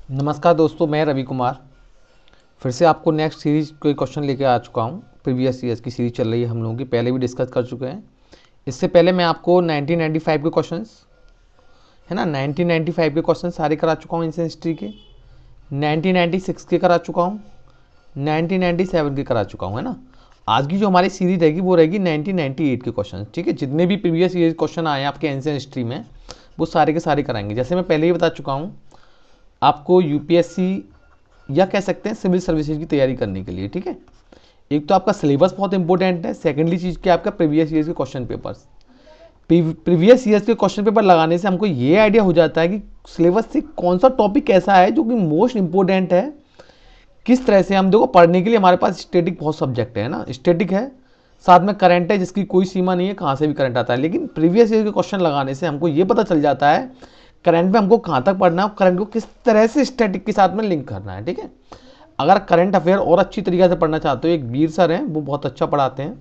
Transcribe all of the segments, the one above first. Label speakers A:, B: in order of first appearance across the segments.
A: नमस्कार दोस्तों, मैं रवि कुमार फिर से आपको नेक्स्ट सीरीज कोई क्वेश्चन लेके आ चुका हूँ। प्रीवियस ईयर्स की सीरीज चल रही है हम लोगों की, पहले भी डिस्कस कर चुके हैं। इससे पहले मैं आपको 1995 के क्वेश्चंस है ना, 1995 के क्वेश्चन सारे करा चुका हूँ इंडियन हिस्ट्री के। 1996 के करा चुका हूँ, 1997 के करा चुका हूँ, है ना। आज की जो हमारी सीरीज रहेगी वो रहेगी 1998 के क्वेश्चन। ठीक है, जितने भी प्रीवियस ईयर क्वेश्चन आए हैं आपके एंशियंट हिस्ट्री में वो सारे के सारे कराएंगे। जैसे मैं पहले ही बता चुका हूँ आपको, यूपीएससी या कह सकते हैं सिविल सर्विसेज की तैयारी करने के लिए। ठीक है, एक तो आपका सिलेबस बहुत इंपॉर्टेंट है, सेकेंडली चीज़ क्या आपका प्रीवियस ईयर्स के क्वेश्चन पेपर्स। प्रीवियस ईयर्स के क्वेश्चन पेपर लगाने से हमको ये आइडिया हो जाता है कि सिलेबस से कौन सा टॉपिक ऐसा है जो कि मोस्ट इंपॉर्टेंट है। किस तरह से हम देखो, पढ़ने के लिए हमारे पास स्टैटिक बहुत सब्जेक्ट है ना, स्टैटिक है, साथ में करंट है जिसकी कोई सीमा नहीं है, कहाँ से भी करंट आता है। लेकिन प्रीवियस ईयर के क्वेश्चन लगाने से हमको ये पता चल जाता है करंट में हमको कहाँ तक पढ़ना है, करंट को किस तरह से स्टैटिक के साथ में लिंक करना है। ठीक है, अगर करंट अफेयर और अच्छी तरीके से पढ़ना चाहते हो, एक वीर सर हैं वो बहुत अच्छा पढ़ाते हैं,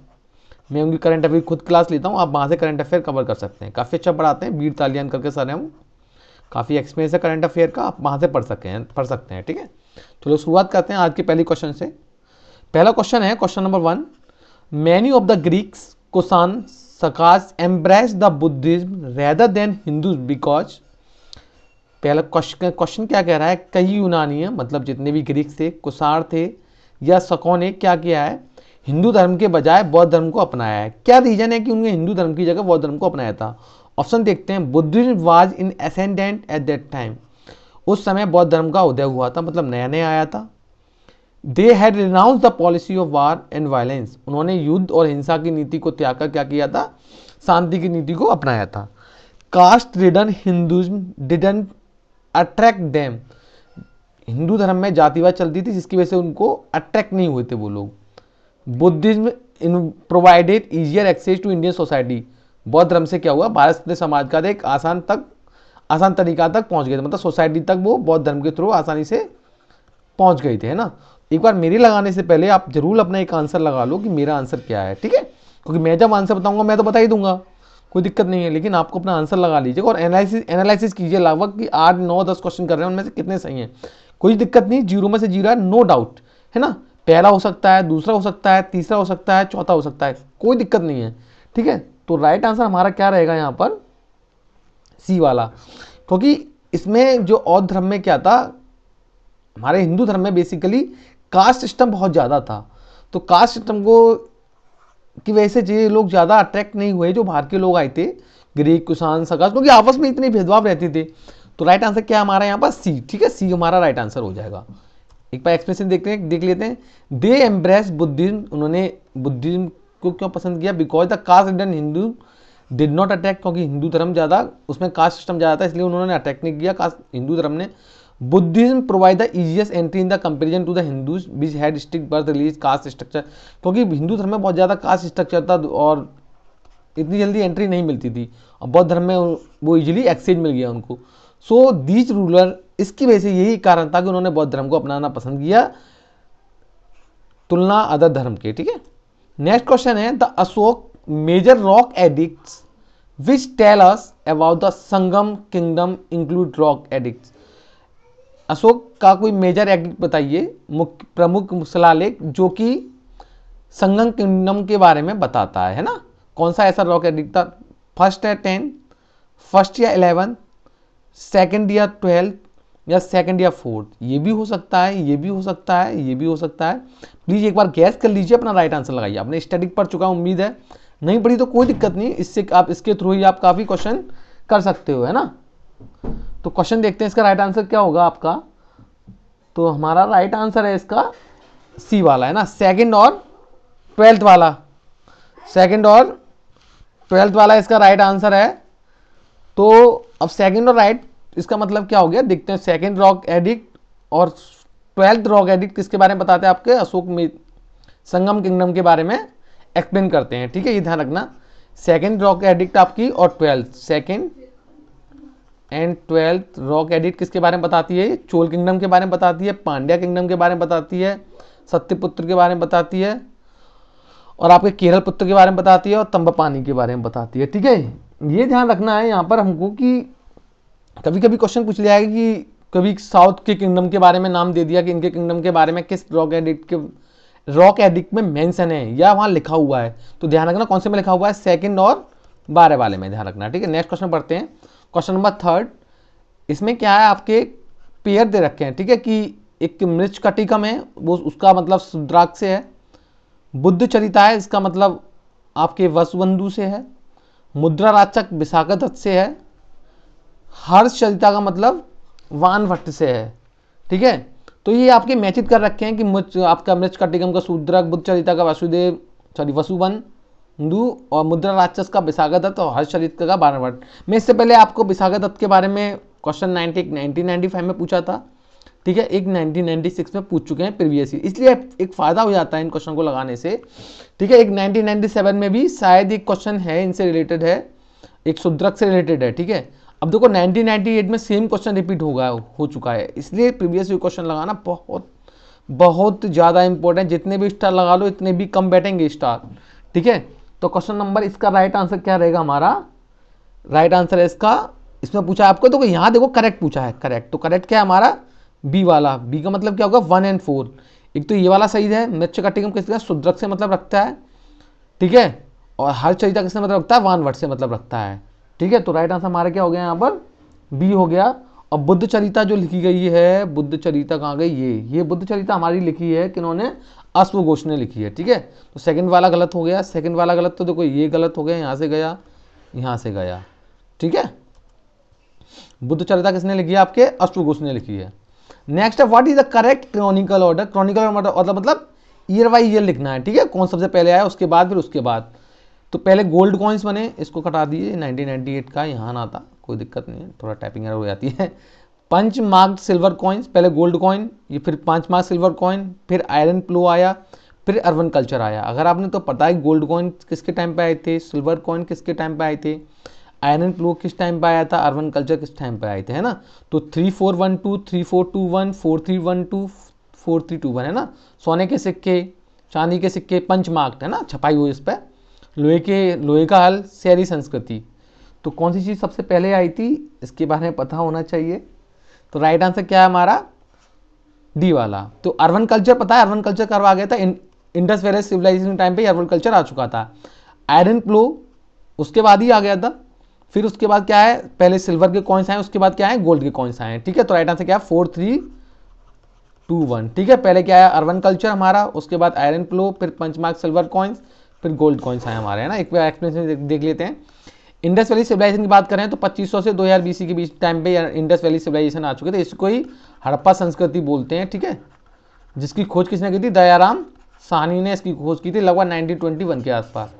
A: मैं उनकी करंट अफेयर खुद क्लास लेता हूँ, आप वहाँ से करंट अफेयर कवर कर सकते हैं, काफ़ी अच्छा पढ़ाते हैं। वीर तालियान करके सर हैं वो, काफ़ी एक्सपीरियंस है करंट अफेयर का, आप वहाँ से पढ़ सकते हैं। ठीक है, चलो शुरुआत करते हैं आज के पहले क्वेश्चन से। पहला क्वेश्चन है question number 1। Many of the Greeks Kushan Sakas embrace the Buddhism rather than Hindu because. पहला क्वेश्चन क्या कह रहा है, कई यूनानी है, मतलब जितने भी ग्रीक थे, कुषाण थे या शकों ने क्या किया है, हिंदू धर्म के बजाय बौद्ध धर्म को अपनाया है। क्या रीजन है कि उन्होंने हिंदू धर्म की जगह बौद्ध धर्म को अपनाया था? ऑप्शन देखते हैं। Buddhism was in ascendant at that time, उस समय बौद्ध धर्म का उदय हुआ था, मतलब नया नया आया था। They had renounce the policy of war and violence, उन्होंने युद्ध और हिंसा की नीति को त्याग कर क्या किया था, शांति की नीति को अपनाया था। Caste ridden Hinduism didn't attract them, Hindu धर्म में जातिवाद चलती थी जिसकी वजह से उनको अट्रैक्ट नहीं हुए थे वो लोग। Buddhism in provided easier access to Indian society, बौद्ध धर्म से क्या हुआ, भारत समाज का एक आसान तरीका तक पहुंच गए थे, मतलब सोसाइटी तक वो बौद्ध धर्म के थ्रू आसानी से पहुंच गए थे, है ना। एक बार मेरी लगाने से पहले आप जरूर अपना एक आंसर लगा लो कि मेरा आंसर क्या है। ठीक है, क्योंकि मैं जब आंसर बताऊंगा मैं तो बता ही दूंगा, कोई दिक्कत नहीं है, लेकिन आपको अपना आंसर लगा लीजिएगा और एनालिसिस कीजिए लगभग कि 8 9 10 क्वेश्चन कर रहे हैं, उनमें से कितने सही हैं। कोई दिक्कत नहीं, जीरो में से जीरो है, नो डाउट, है ना। पहला हो सकता है, दूसरा हो सकता है, तीसरा हो सकता है, चौथा हो सकता है, कोई दिक्कत नहीं है। ठीक है, तो राइट आंसर हमारा क्या रहेगा यहाँ पर, सी वाला। क्योंकि इसमें जो औध धर्म में क्या था, हमारे हिंदू धर्म में बेसिकली कास्ट सिस्टम बहुत ज़्यादा था, तो कास्ट सिस्टम को की वजह से ये लोग ज़्यादा अट्रैक्ट नहीं हुए जो बाहर के लोग आए थे, ग्रीक कुषाण सकाश, क्योंकि आपस में इतने भेदभाव रहते थे। तो राइट आंसर क्या हमारा यहाँ पर, सी। ठीक है, सी हमारा राइट आंसर हो जाएगा। एक बार एक्सप्रेशन देख लेते हैं। दे एम्ब्रेस बुद्धिज्म, उन्होंने बुद्धिज्म को क्यों पसंद किया, because the caste ridden Hindu did not attack, क्योंकि हिंदू धर्म ज़्यादा, उसमें कास्ट सिस्टम ज़्यादा था, इसलिए उन्होंने अटैक नहीं किया कास्ट हिंदू धर्म ने। Buddhism provide the easiest entry in the comparison to the Hindus which had strict birth release caste structure, क्योंकि हिंदू धर्म में बहुत ज़्यादा कास्ट स्ट्रक्चर था और इतनी जल्दी एंट्री नहीं मिलती थी, और बौद्ध धर्म में वो इजीली एक्सेस मिल गया उनको। सो दीज रूलर, इसकी वजह से यही कारण था कि उन्होंने बौद्ध धर्म को अपनाना पसंद किया तुलना अदर धर्म के। ठीक है, नेक्स्ट क्वेश्चन है, the Ashoka major rock edicts which tell us about the Sangam kingdom include rock edicts. Ashoka का कोई मेजर एडिक्ट बताइए, मुख्य प्रमुख शिलालेख जो कि संगम किंगडम के बारे में बताता है ना। कौन सा ऐसा रॉक एडिक्ट था? फर्स्ट है 10, फर्स्ट या 11, सेकेंड या 12, या सेकेंड या 4th। ये भी हो सकता है, ये भी हो सकता है, ये भी हो सकता है। प्लीज एक बार गैस कर लीजिए, अपना राइट आंसर लगाइए। आपने स्टैटिक पढ़ चुका, उम्मीद है, नहीं पढ़ी तो कोई दिक्कत नहीं, इससे आप इसके थ्रू ही आप काफी क्वेश्चन कर सकते हो, है ना। तो क्वेश्चन देखते हैं इसका राइट आंसर क्या होगा आपका। तो हमारा राइट आंसर है इसका सी वाला, है ना, सेकंड और 12th वाला, सेकंड और 12th वाला इसका राइट आंसर है। तो अब सेकंड और राइट, इसका मतलब क्या हो गया देखते हैं। सेकंड रॉक एडिक्ट और 12th रॉक एडिक्ट किसके बारे में बताते हैं, आपके अशोक में संगम किंगडम के बारे में एक्सप्लेन करते हैं। ठीक है, ये ध्यान रखना, सेकंड रॉक एडिक्ट आपकी और 12th, second and 12th rock edict किसके बारे में बताती है, चोल किंगडम के बारे में बताती है, पांड्या किंगडम के बारे में बताती है, सत्यपुत्र के बारे में बताती है, और आपके केरल पुत्र के बारे में बताती है, और तंबापानी के बारे में बताती है। ठीक है, ये ध्यान रखना है यहाँ पर हमको कि कभी कभी क्वेश्चन पूछ लिया है कि कभी साउथ के किंगडम के बारे में नाम दे दिया कि इनके किंगडम के बारे में किस रॉक एडिक्ट में मेंशन है या वहां लिखा हुआ है, तो ध्यान रखना कौन से में लिखा हुआ है, सेकंड और 12 वाले में ध्यान रखना, ठीक है। नेक्स्ट क्वेश्चन पढ़ते हैं, क्वेश्चन नंबर 3। इसमें क्या है, आपके पेयर दे रखे हैं, ठीक है, कि एक मृच कटिकम है, वो उसका मतलब शुद्राक्ष से है, बुद्ध चरिता है, इसका मतलब आपके वसुबंधु से है, मुद्रा राचक विशाखादत्त से है, हर्ष चरिता का मतलब वानभट्ट से है, ठीक है। तो ये आपके मैचित कर रखे हैं कि आपका मृच कटिकम का शूद्रक, बुद्ध चरिता का वसुबंधु और मुद्रा राक्षस का विशाखादत्त और हर्ष चरित्र का वानभट्ट। मैं इससे पहले आपको विशाखादत्त के बारे में क्वेश्चन 1995 में पूछा था, ठीक है, एक 1996 में पूछ चुके हैं प्रीवियस ईयर, इसलिए एक फायदा हो जाता है इन क्वेश्चन को लगाने से, ठीक है। एक 1997 में भी शायद एक क्वेश्चन है इनसे रिलेटेड है, एक शूद्रक से रिलेटेड है, ठीक है। अब देखो 1998 में सेम क्वेश्चन रिपीट हो चुका है, इसलिए प्रीवियस ईयर क्वेश्चन लगाना बहुत बहुत ज़्यादा इंपॉर्टेंट। जितने भी स्टार लगा लो इतने भी कम बैठेंगे स्टार, ठीक है। तो क्वेश्चन नंबर इसका राइट आंसर क्या रहेगा, हमारा राइट आंसर है इसका, इसमें पूछा है आपको, तो यहाँ देखो करेक्ट पूछा है, करेक्ट, तो करेक्ट क्या है हमारा, बी वाला। बी का मतलब क्या होगा, 1 और 4। एक तो ये वाला सही है, मृच कटिकम किसका, शूद्रक से मतलब रखता है, ठीक है, और हर चरिता किससे मतलब रखता है, वानभट्ट से मतलब रखता है, ठीक है। तो राइट आंसर हमारा क्या हो गया यहाँ पर, बी हो गया। और बुद्ध चरिता जो लिखी गई है, बुद्ध चरिता कहाँ गई, ये बुद्ध चरिता हमारी लिखी है किन्होंने, अश्वघोष ने लिखी है, ठीक है। तो सेकंड वाला गलत हो गया, सेकंड वाला गलत, तो देखो ये गलत हो गया, यहाँ से गया, यहाँ से गया, ठीक है। बुद्ध चरिता किसने लिखी है, आपके अश्वघोष ने लिखी है। नेक्स्ट है, what is the correct Chronicle order. Chronicle order मतलब ईयर बाई ईयर लिखना है, ठीक है, कौन सबसे पहले आया उसके बाद फिर उसके बाद। तो पहले गोल्ड कॉइन्स बने, इसको कटा दिए, 1998 का यहाँ ना था, कोई दिक्कत नहीं है, थोड़ा टाइपिंग एरर हो जाती है। 5 मार्क्ड सिल्वर कॉइन्स, पहले गोल्ड कॉइन, ये फिर 5 मार्क्स सिल्वर कॉइन, फिर आयरन प्लो आया, फिर अर्बन कल्चर आया। अगर आपने तो पता है गोल्ड कॉइन किसके टाइम पे आए थे, सिल्वर कॉइन किसके टाइम पे आए थे, आयरन प्लो किस टाइम पे आया था, अर्बन कल्चर किस टाइम पे आए थे, है ना। तो 3412, 3421, 4312, 4321 है ना। सोने के सिक्के, चांदी के सिक्के, पंच मार्क्ड है ना, छपाई हुई इस पर, लोहे का हल, शहरी संस्कृति। तो कौन सी चीज़ सबसे पहले आई थी, इसके बारे में पता होना चाहिए। तो राइट आंसर क्या है हमारा, डी वाला। तो अर्बन कल्चर पता है, अर्बन कल्चर करवा गया था इंडस वैली सिविलाइजेशन टाइम पे अर्बन कल्चर आ चुका था। आयरन प्लो उसके बाद ही आ गया था, फिर उसके बाद क्या है, पहले सिल्वर के कॉइन्स आए, उसके बाद क्या है, गोल्ड के कॉइन्स आए, ठीक है। तो राइट आंसर क्या है, 4321, ठीक है। पहले क्या है, अर्बन कल्चर हमारा, उसके बाद आयरन प्लो, फिर पंचमार्क सिल्वर कॉइन्स, फिर गोल्ड कॉइन्स आए हमारे, है ना। एक बार एक्सप्लेनेशन देख लेते हैं। इंडस वैली सिविलाइजेशन की बात करें तो 2500 से 2000 BC के बीच टाइम पे इंडस वैली सिविलाइजेशन आ चुके थे, इसको ही हड़प्पा संस्कृति बोलते हैं, ठीक है, जिसकी खोज किसने की थी, दयाराम साहनी ने इसकी खोज की थी लगभग 1921 के आसपास,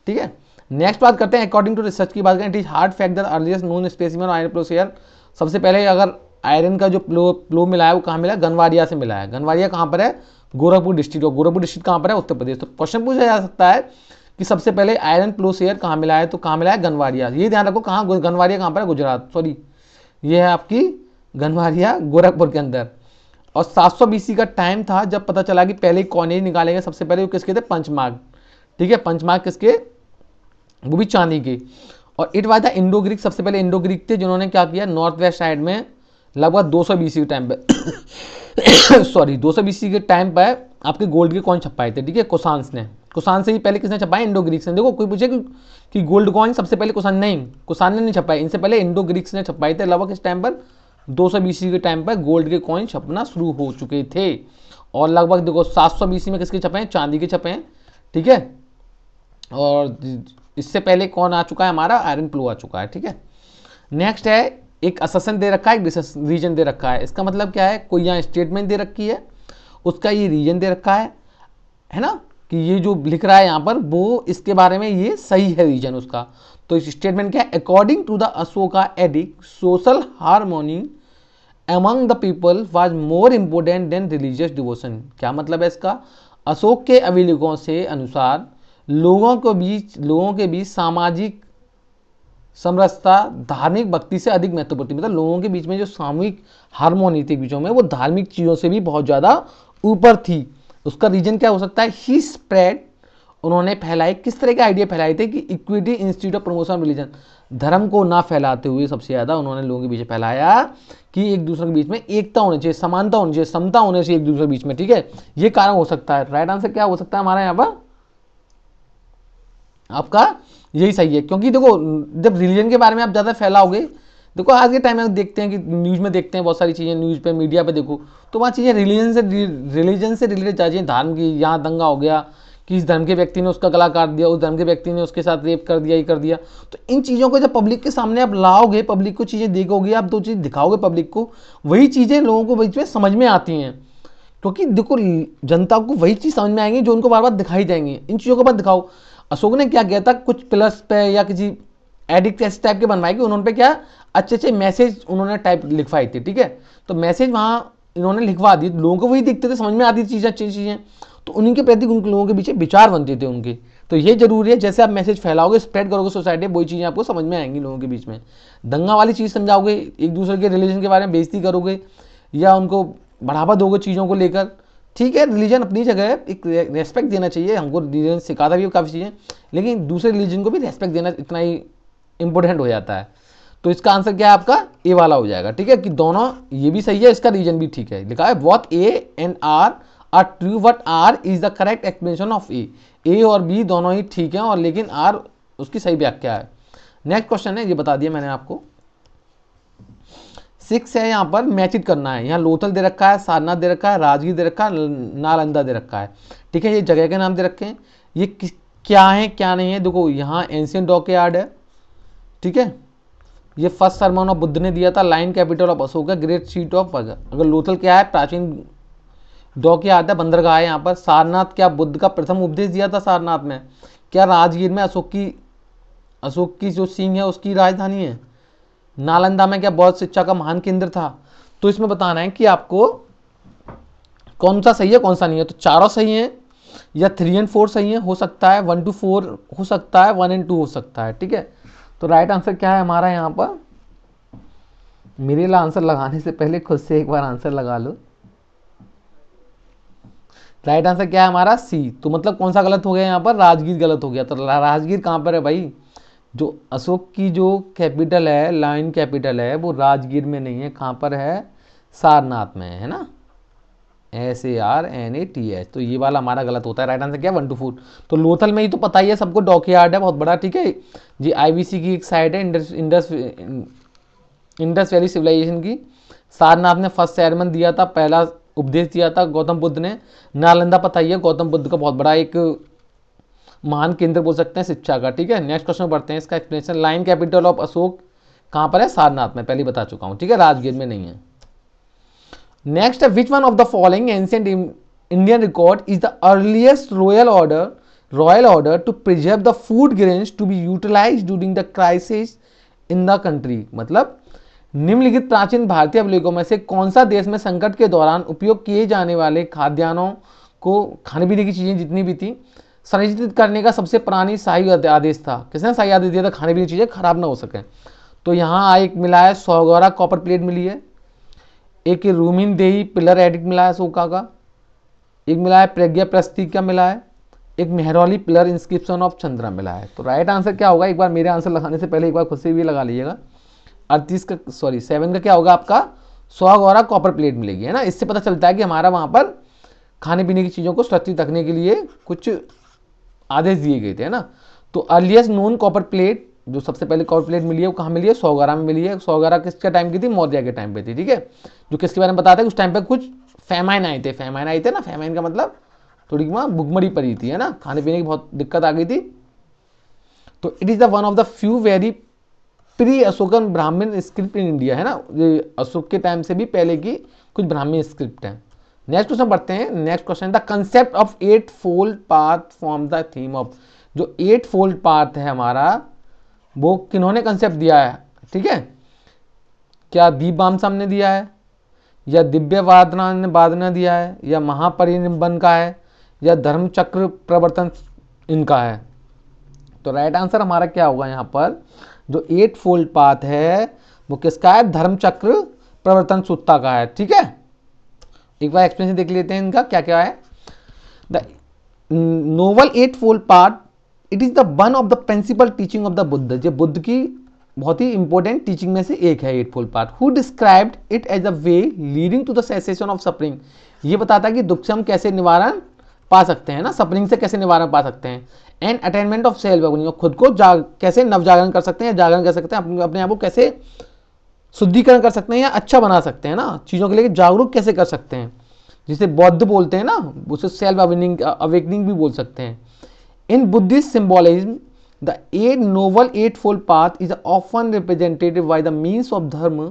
A: ठीक है। नेक्स्ट बात करते हैं, अकॉर्डिंग टू रिसर्च की बात करें, it is hard fact that earliest known specimen iron plough share. सबसे पहले अगर आयरन का जो प्लो मिला है वो कहाँ मिला है, गनवारिया से मिला है। गनवारिया कहाँ पर है, गोरखपुर डिस्ट्रिक्ट, और गोरखपुर डिस्ट्रिक्ट कहाँ पर है, उत्तर प्रदेश। तो क्वेश्चन पूछा जा सकता है कि सबसे पहले आयरन प्लो शेयर कहाँ मिला है, तो कहाँ मिला है, गनवारिया। ये ध्यान रखो, कहाँ, गनवारिया कहाँ पर है, गुजरात, सॉरी ये है आपकी गनवारिया गोरखपुर के अंदर। और 700 BC का टाइम था जब पता चला कि पहले कॉइनेज निकाले गए, सबसे पहले वो किसके थे, पंचमार्क, ठीक है, पंचमार्क किसके, वो भी चांदी के। और it was the Indo Greek, सबसे पहले इंडो ग्रीक थे जिन्होंने क्या किया, नॉर्थ वेस्ट साइड में लगभग 200 BC के टाइम पे सॉरी 200 BC के टाइम पर आपके गोल्ड के कॉइन छपाए थे, ठीक है, कुशान्स ने। कुशान से ही पहले किसने छपाए, इंडो ग्रीक्स ने। देखो कोई पूछे कि गोल्ड कॉइन सबसे पहले कुशान, नहीं, कुशान ने नहीं छपाए, इनसे पहले इंडो ग्रीक्स ने छपाए थे। लगभग इस टाइम पर 200 BC के टाइम पर गोल्ड के कॉइन छपना शुरू हो चुके थे। और लगभग देखो 700 BC में किसके छपे हैं, चांदी के छपे हैं, ठीक है। और इससे पहले कौन आ चुका है, हमारा आयरन प्लो आ चुका है, ठीक है। नेक्स्ट है, एक अससन दे रखा है, एक रीजन दे रखा है। इसका मतलब क्या है, कोई यहाँ स्टेटमेंट दे रखी है, उसका ये रीजन दे रखा है ना, कि ये जो लिख रहा है यहाँ पर वो इसके बारे में ये सही है रीजन उसका। तो इस स्टेटमेंट क्या है, according to the Ashoka edict social harmony among the people was more important than religious devotion. क्या मतलब है इसका, अशोक के अभिलेखों से अनुसार लोगों के बीच सामाजिक समरसता धार्मिक भक्ति से अधिक महत्वपूर्ण थी। मतलब लोगों के बीच में जो सामूहिक हार्मोनी थी बीचों में, वो धार्मिक चीजों से भी बहुत ज्यादा ऊपर थी। उसका रीजन क्या हो सकता है, ही स्प्रेड, उन्होंने फैलाए, किस तरह के आइडिया फैलाए थे कि equity institute of promotion of religion, धर्म को ना फैलाते हुए सबसे ज़्यादा उन्होंने लोगों के बीच में फैलाया कि एक दूसरे के बीच में एकता होनी चाहिए, समानता होनी चाहिए, समता होनी चाहिए एक दूसरे के बीच में, ठीक है। ये कारण हो सकता है। राइट आंसर क्या हो सकता है हमारा यहाँ पर, आपका यही सही है। क्योंकि देखो जब रिलीजन के बारे में आप ज़्यादा फैलाओगे, देखो आज के टाइम में देखते हैं कि न्यूज़ में देखते हैं बहुत सारी चीज़ें, न्यूज़ पे मीडिया पे देखो तो वहाँ चीज़ें रिलीजन से रिलेटेड चाहिए, धर्म की, यहाँ दंगा हो गया कि इस धर्म के व्यक्ति ने उसका गला काट दिया, उस धर्म के व्यक्ति ने उसके साथ रेप कर दिया, ये कर दिया। तो इन चीज़ों को जब पब्लिक के सामने आप लाओगे, पब्लिक को चीज़ें देखोगे, आप दो चीज़ दिखाओगे पब्लिक को, वही चीज़ें लोगों को बीच में समझ में आती हैं। क्योंकि देखो जनता को वही चीज़ समझ में आएंगी जो उनको बार बार दिखाई जाएंगी। इन चीज़ों को बात दिखाओ। अशोक ने क्या किया था, कुछ पिलर्स पे या किसी एडिक्ट इस टाइप के बनवाए कि उन्होंने पे क्या अच्छे अच्छे मैसेज उन्होंने टाइप लिखवाई थी, ठीक है। तो मैसेज वहाँ इन्होंने लिखवा दी, लोगों को वही दिखते थे, समझ में आती चीज़ें, अच्छी चीज़ें, तो उन्हीं के प्रति उन लोगों के पीछे विचार बनते थे उनके। तो ये जरूरी है, जैसे आप मैसेज फैलाओगे, स्प्रेड करोगे सोसाइटी में, वही चीज़ें आपको समझ में आएंगी लोगों के बीच में। दंगा वाली चीज़ समझाओगे, एक दूसरे के रिलीजन के बारे में बेइज्जती करोगे या उनको बढ़ावा दोगे चीज़ों को लेकर, ठीक है। रिलीजन अपनी जगह है, एक रेस्पेक्ट देना चाहिए, हमको रिलीजन सिखाता भी काफ़ी चीज़ें, लेकिन दूसरे रिलीजन को भी रेस्पेक्ट देना इतना ही इंपॉर्टेंट हो जाता है। तो इसका आंसर क्या है आपका, ए वाला हो जाएगा, ठीक है। कि दोनों, ये भी सही है, इसका रीजन भी ठीक है, लिखा है both A and R are true but R is the correct explanation of A और बी दोनों ही ठीक है, और लेकिन आर उसकी सही व्याख्या है। नेक्स्ट क्वेश्चन है, ये बता दिया मैंने आपको। 6 है, यहाँ पर मैचित करना है। यहाँ लोथल दे रखा है, सारनाथ दे रखा है, राजगीर दे रखा है, नालंदा दे रखा है, ठीक है। ये जगह के नाम दे रखे हैं, ये क्या है क्या नहीं है। देखो यहाँ एंशियंट डॉकयार्ड है, ठीक है। ये फर्स्ट सरमन ऑफ बुद्ध ने दिया था, लाइन कैपिटल ऑफ अशोक है, ग्रेट सीट ऑफ, अगर लोथल क्या है, प्राचीन डॉकयार्ड है, बंदरगाह है यहाँ पर। सारनाथ क्या बुद्ध का प्रथम उपदेश दिया था सारनाथ में। क्या राजगीर में अशोक की जो सींग है उसकी राजधानी है। नालंदा में क्या बौद्ध शिक्षा का महान केंद्र था। तो इसमें बताना है कि आपको कौन सा सही है कौन सा नहीं है। तो चारों सही है, या 3 और 4 सही है, हो सकता है 1 to 4 हो सकता है, 1 and 2 हो सकता है, ठीक है। तो राइट आंसर क्या है हमारा यहाँ पर, मेरे लिए आंसर लगाने से पहले खुद से एक बार आंसर लगा लो। राइट आंसर क्या है हमारा, सी। तो मतलब कौन सा गलत हो गया यहाँ पर, राजगीर गलत हो गया। तो राजगीर कहाँ पर है भाई, जो अशोक की जो कैपिटल है, लाइन कैपिटल है, वो राजगीर में नहीं है, कहाँ पर है, सारनाथ में है ना, SARNATH। तो ये वाला हमारा गलत होता है। राइट आंसर क्या है, 1 to 4। तो लोथल में ही तो पता ही है सबको, डॉकयार्ड है बहुत बड़ा, ठीक है। जी IBC की एक साइड है, इंडस वैली सिविलाइजेशन की। सारनाथ ने फर्स्ट सेरेमन दिया था, पहला उपदेश दिया था गौतम बुद्ध ने। नालंदा पता ही है, गौतम बुद्ध का बहुत बड़ा एक महान केंद्र बोल सकते हैं शिक्षा का, ठीक है। नेक्स्ट क्वेश्चन बढ़ते हैं, इसका explanation. Line capital of Ashok कहाँ पर है, सारनाथ में, पहले बता चुका हूँ, ठीक है, राजगीर में नहीं है। नेक्स्ट है, which one of the following ancient Indian record is the earliest royal order to preserve the food grains to be utilised during the crisis in the country. मतलब निम्नलिखित प्राचीन भारतीय अभिलेखों में से कौन सा देश में संकट के दौरान उपयोग किए जाने वाले खाद्यान्नों को, खाने पीने की चीजें जितनी भी थी, संरक्षित करने का सबसे पुरानी शाही आदेश था। किसने शाही आदेश दिया था, खाने पीने की चीजें खराब ना हो सके। तो यहाँ एक मिला है, सौगौरा कॉपर प्लेट मिली है, एक रूमिन देही पिलर एडिक्ट मिला है अशोका का, एक मिला है प्रज्ञा प्रस्तीक का मिला है, एक Mehrauli pillar inscription of Chandra मिला है। तो राइट आंसर क्या होगा, एक बार मेरे आंसर लगाने से पहले एक बार खुद से भी लगा लीजिएगा। 7 का क्या होगा आपका, 100 कॉपर प्लेट मिलेगी, है ना। इससे पता चलता है कि हमारा वहां पर खाने पीने की चीज़ों को सुरक्षित रखने के लिए कुछ आदेश दिए गए थे, है ना। तो अर्लीस्ट नोन कॉपर प्लेट, जो सबसे पहले कॉपर प्लेट मिली है वो कहाँ मिली है, 100 में मिली है। 100 किसके टाइम की थी, मौर्य के टाइम पे थी, ठीक है। जो किसके बारे में बताते हैं, उस टाइम पे कुछ फैमाइन आए थे ना। फैमाइन का मतलब थोड़ी वहाँ भुखमरी पड़ी थी, है ना, खाने पीने की बहुत दिक्कत आ गई थी। तो it is the one of the few very pre Ashokan ब्राह्मण स्क्रिप्ट इन इंडिया, है ना। ये अशोक के टाइम से भी पहले की कुछ ब्राह्मण स्क्रिप्ट है। नेक्स्ट क्वेश्चन पढ़ते हैं। Next question, the concept of 8 fold path form the theme of. जो 8 फोल्ड पाथ है हमारा, वो किन्होंने कंसेप्ट दिया है, ठीक है। क्या दीपबामसम ने दिया है, या दिव्य वादना ने दिया है, या महापरिनिब्बन का है, या धर्मचक्र प्रवर्तन इनका है। तो राइट आंसर हमारा क्या होगा यहाँ पर, जो 8 फोल्ड पाथ है वो किसका है, धर्मचक्र प्रवर्तन सूत्ता का है, ठीक है। एक बार एक्सप्लेनेशन देख लेते हैं इनका क्या क्या है। The novel 8 fold path, it is the one of the principal teaching of the Buddha. जो बुद्ध की बहुत ही इंपॉर्टेंट टीचिंग में से एक है eight fold path. Who described it as a way leading to the cessation of suffering, ये बताता है कि दुख से हम कैसे निवारण पा सकते हैं ना, सफरिंग से कैसे निवारण पा सकते हैं। एंड अटेनमेंट ऑफ सेल्फ अवेनिंग, खुद को कैसे नवजागरण कर सकते हैं, जागरण कर सकते हैं, अपने आप को कैसे शुद्धिकरण कर सकते हैं या अच्छा बना सकते हैं ना, चीज़ों के लिए जागरूक कैसे कर सकते हैं, जिसे बौद्ध बोलते हैं ना, उसे सेल्फ अवेकनिंग भी बोल सकते हैं। In Buddhist symbolism the eight noble eight fold path is often represented by the means of dharma.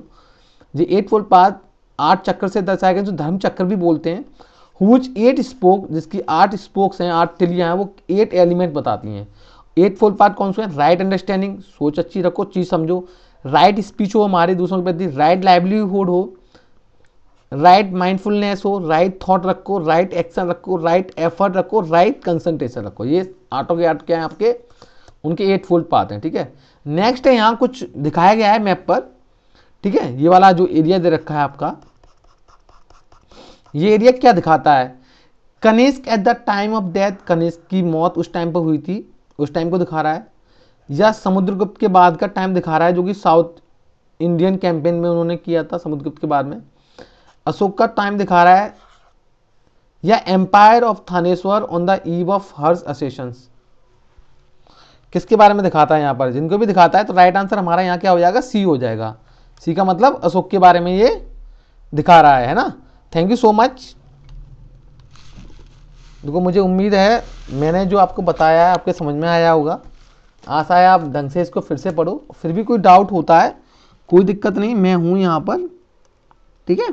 A: जो एट फोल्ड पाथ 8 चक्र से दर्शाया गया, जो धर्म चक्र भी बोलते हैं। हुज 8 स्पोक, जिसकी 8 स्पोक्स हैं, 8 तिलियां हैं, वो 8 एलिमेंट बताती हैं। एट फोल्ड पाथ कौन से हैं? राइट अंडरस्टैंडिंग, सोच अच्छी रखो, चीज समझो। राइट स्पीच हो हमारे दूसरों के प्रति, राइट लाइवलीहुड हो, राइट माइंडफुलनेस हो, राइट थॉट रखो, राइट एक्शन रखो, राइट एफर्ट रखो, राइट कंसंट्रेशन रखो। ये आठों के 8 क्या है आपके, उनके 8 फोल्ड पाथ हैं। ठीक है, नेक्स्ट है यहाँ कुछ दिखाया गया है मैप पर। ठीक है, ये वाला जो एरिया दे रखा है आपका, ये एरिया क्या दिखाता है? Kanishka at the time of death, Kanishka की मौत उस टाइम पर हुई थी, उस टाइम को दिखा रहा है। या समुद्रगुप्त के बाद का टाइम दिखा रहा है, जो कि साउथ इंडियन कैंपेन में उन्होंने किया था समुद्रगुप्त के बाद में। अशोक का टाइम दिखा रहा है, या empire of Thaneshwar on the eve of Harsh accessions, किसके बारे में दिखाता है यहाँ पर? जिनको भी दिखाता है तो राइट आंसर हमारा यहाँ क्या हो जाएगा? सी हो जाएगा। सी का मतलब अशोक के बारे में ये दिखा रहा है ना। Thank you so much. देखो, मुझे उम्मीद है मैंने जो आपको बताया है आपके समझ में आया होगा। आशा है आप ढंग से इसको फिर से पढ़ो। फिर भी कोई डाउट होता है, कोई दिक्कत नहीं, मैं हूँ यहाँ पर। ठीक है,